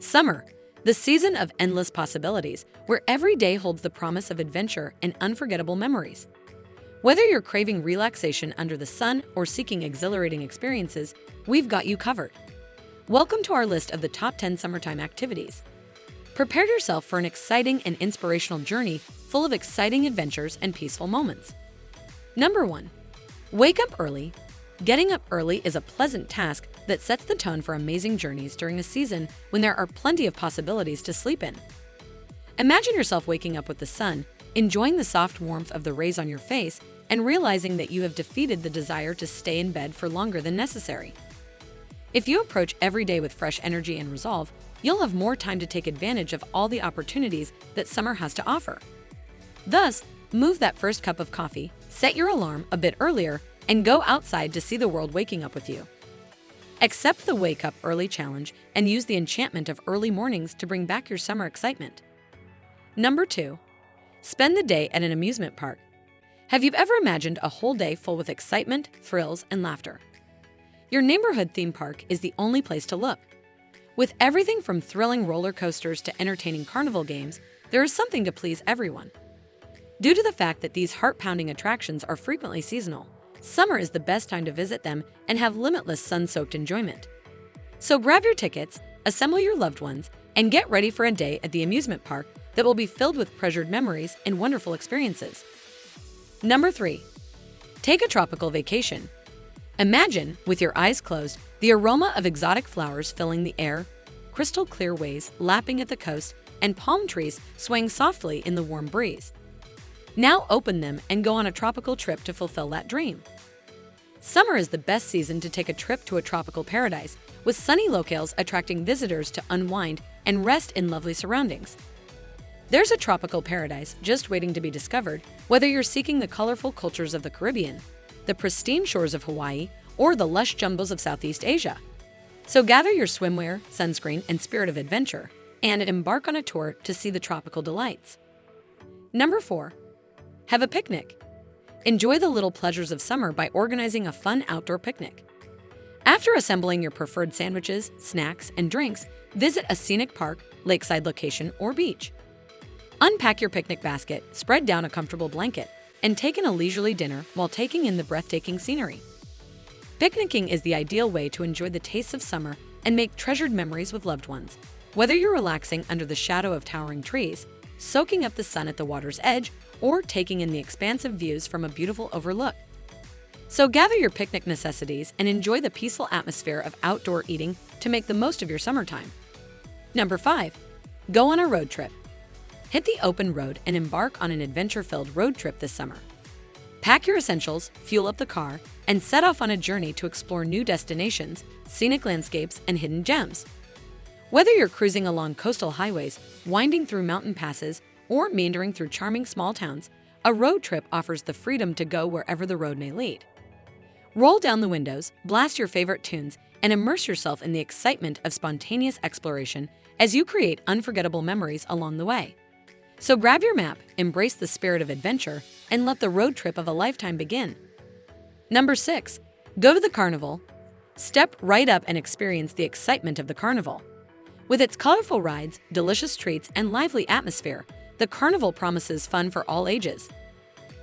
Summer, the season of endless possibilities, where every day holds the promise of adventure and unforgettable memories. Whether you're craving relaxation under the sun or seeking exhilarating experiences, we've got you covered. Welcome to our list of the top 10 summertime activities. Prepare yourself for an exciting and inspirational journey full of exciting adventures and peaceful moments. Number 1. Wake up early. Getting up early is a pleasant task that sets the tone for amazing journeys during a season when there are plenty of possibilities to sleep in. Imagine yourself waking up with the sun, enjoying the soft warmth of the rays on your face, and realizing that you have defeated the desire to stay in bed for longer than necessary. If you approach every day with fresh energy and resolve, you'll have more time to take advantage of all the opportunities that summer has to offer. Thus, move that first cup of coffee, set your alarm a bit earlier, and go outside to see the world waking up with you. Accept the Wake Up Early challenge and use the enchantment of early mornings to bring back your summer excitement. Number 2. Spend the day at an amusement park. Have you ever imagined a whole day full with excitement, thrills, and laughter? Your neighborhood theme park is the only place to look. With everything from thrilling roller coasters to entertaining carnival games, there is something to please everyone. Due to the fact that these heart-pounding attractions are frequently seasonal, summer is the best time to visit them and have limitless sun-soaked enjoyment. So grab your tickets, assemble your loved ones, and get ready for a day at the amusement park that will be filled with treasured memories and wonderful experiences. Number 3. Take a tropical vacation. Imagine, with your eyes closed, the aroma of exotic flowers filling the air, crystal clear waves lapping at the coast, and palm trees swaying softly in the warm breeze. Now open them and go on a tropical trip to fulfill that dream. Summer is the best season to take a trip to a tropical paradise, with sunny locales attracting visitors to unwind and rest in lovely surroundings. There's a tropical paradise just waiting to be discovered, whether you're seeking the colorful cultures of the Caribbean, the pristine shores of Hawaii, or the lush jungles of Southeast Asia. So gather your swimwear, sunscreen, and spirit of adventure, and embark on a tour to see the tropical delights. Number 4. Have a picnic. Enjoy the little pleasures of summer by organizing a fun outdoor picnic. After assembling your preferred sandwiches, snacks, and drinks, visit a scenic park, lakeside location, or beach. Unpack your picnic basket, spread down a comfortable blanket, and take in a leisurely dinner while taking in the breathtaking scenery. Picnicking is the ideal way to enjoy the tastes of summer and make treasured memories with loved ones. Whether you're relaxing under the shadow of towering trees, soaking up the sun at the water's edge, or taking in the expansive views from a beautiful overlook. So gather your picnic necessities and enjoy the peaceful atmosphere of outdoor eating to make the most of your summertime. Number 5. Go on a road trip. Hit the open road and embark on an adventure-filled road trip this summer. Pack your essentials, fuel up the car, and set off on a journey to explore new destinations, scenic landscapes, and hidden gems. Whether you're cruising along coastal highways, winding through mountain passes, or meandering through charming small towns, a road trip offers the freedom to go wherever the road may lead. Roll down the windows, blast your favorite tunes, and immerse yourself in the excitement of spontaneous exploration as you create unforgettable memories along the way. So grab your map, embrace the spirit of adventure, and let the road trip of a lifetime begin. Number 6. Go to the carnival. Step right up and experience the excitement of the carnival. With its colorful rides, delicious treats, and lively atmosphere, the carnival promises fun for all ages.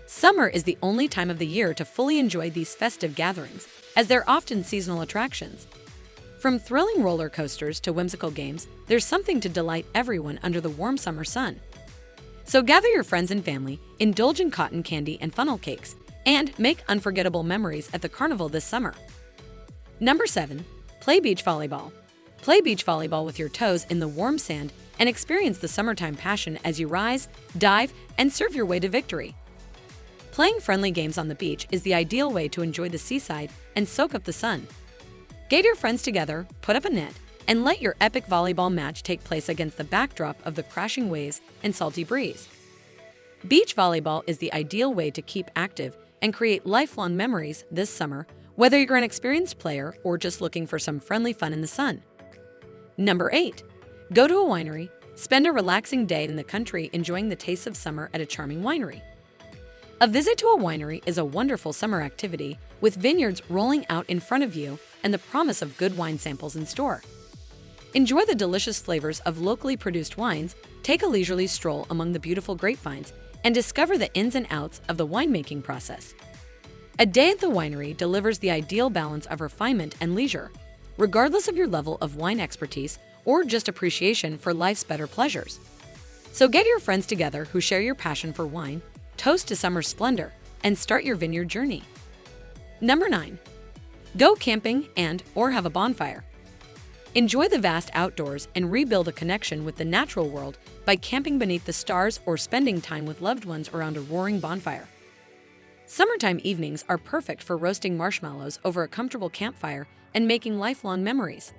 Summer is the only time of the year to fully enjoy these festive gatherings, as they're often seasonal attractions. From thrilling roller coasters to whimsical games, there's something to delight everyone under the warm summer sun. So gather your friends and family, indulge in cotton candy and funnel cakes, and make unforgettable memories at the carnival this summer. Number 7. Play beach volleyball. Play beach volleyball with your toes in the warm sand and experience the summertime passion as you rise, dive, and serve your way to victory. Playing friendly games on the beach is the ideal way to enjoy the seaside and soak up the sun. Get your friends together, put up a net, and let your epic volleyball match take place against the backdrop of the crashing waves and salty breeze. Beach volleyball is the ideal way to keep active and create lifelong memories this summer, whether you're an experienced player or just looking for some friendly fun in the sun. Number 8. Go to a winery. Spend a relaxing day in the country enjoying the tastes of summer at a charming winery. A visit to a winery is a wonderful summer activity, with vineyards rolling out in front of you and the promise of good wine samples in store. Enjoy the delicious flavors of locally produced wines, take a leisurely stroll among the beautiful grapevines, and discover the ins and outs of the winemaking process. A day at the winery delivers the ideal balance of refinement and leisure, regardless of your level of wine expertise or just appreciation for life's better pleasures. So get your friends together who share your passion for wine, toast to summer's splendor, and start your vineyard journey. Number 9. Go camping and/or have a bonfire. Enjoy the vast outdoors and rebuild a connection with the natural world by camping beneath the stars or spending time with loved ones around a roaring bonfire. Summertime evenings are perfect for roasting marshmallows over a comfortable campfire and making lifelong memories.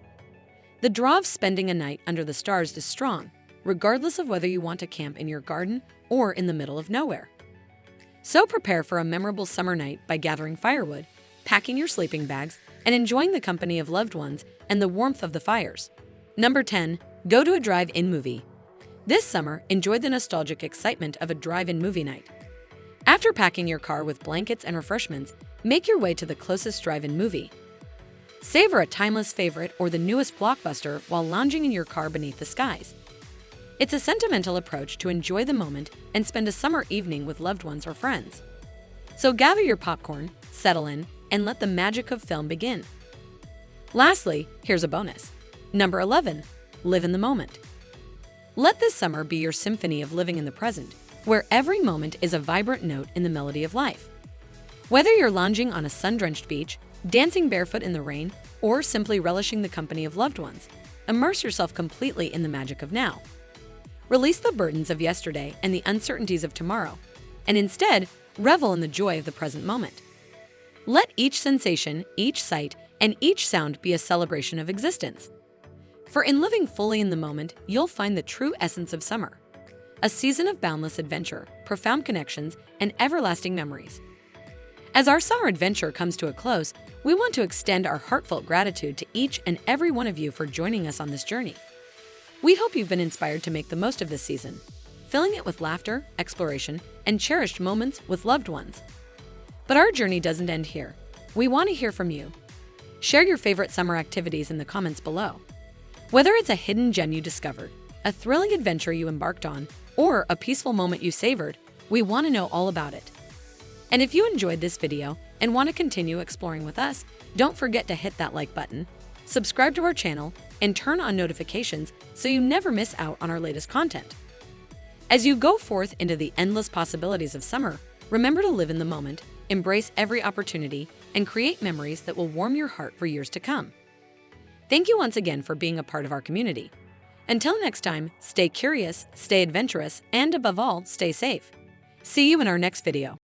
The draw of spending a night under the stars is strong, regardless of whether you want to camp in your garden or in the middle of nowhere. So prepare for a memorable summer night by gathering firewood, packing your sleeping bags, and enjoying the company of loved ones and the warmth of the fires. Number 10. Go to a drive-in movie. This summer, enjoy the nostalgic excitement of a drive-in movie night. After packing your car with blankets and refreshments, make your way to the closest drive-in movie. Savor a timeless favorite or the newest blockbuster while lounging in your car beneath the skies. It's a sentimental approach to enjoy the moment and spend a summer evening with loved ones or friends. So gather your popcorn, settle in, and let the magic of film begin. Lastly, here's a bonus. Number 11. Live in the moment. Let this summer be your symphony of living in the present, where every moment is a vibrant note in the melody of life. Whether you're lounging on a sun-drenched beach, dancing barefoot in the rain, or simply relishing the company of loved ones, immerse yourself completely in the magic of now. Release the burdens of yesterday and the uncertainties of tomorrow, and instead, revel in the joy of the present moment. Let each sensation, each sight, and each sound be a celebration of existence. For in living fully in the moment, you'll find the true essence of summer. A season of boundless adventure, profound connections, and everlasting memories. As our summer adventure comes to a close, we want to extend our heartfelt gratitude to each and every one of you for joining us on this journey. We hope you've been inspired to make the most of this season, filling it with laughter, exploration, and cherished moments with loved ones. But our journey doesn't end here. We want to hear from you. Share your favorite summer activities in the comments below. Whether it's a hidden gem you discovered, a thrilling adventure you embarked on, or a peaceful moment you savored, we want to know all about it. And if you enjoyed this video and want to continue exploring with us, don't forget to hit that like button, subscribe to our channel, and turn on notifications so you never miss out on our latest content. As you go forth into the endless possibilities of summer, remember to live in the moment, embrace every opportunity, and create memories that will warm your heart for years to come. Thank you once again for being a part of our community. Until next time, stay curious, stay adventurous, and above all, stay safe. See you in our next video.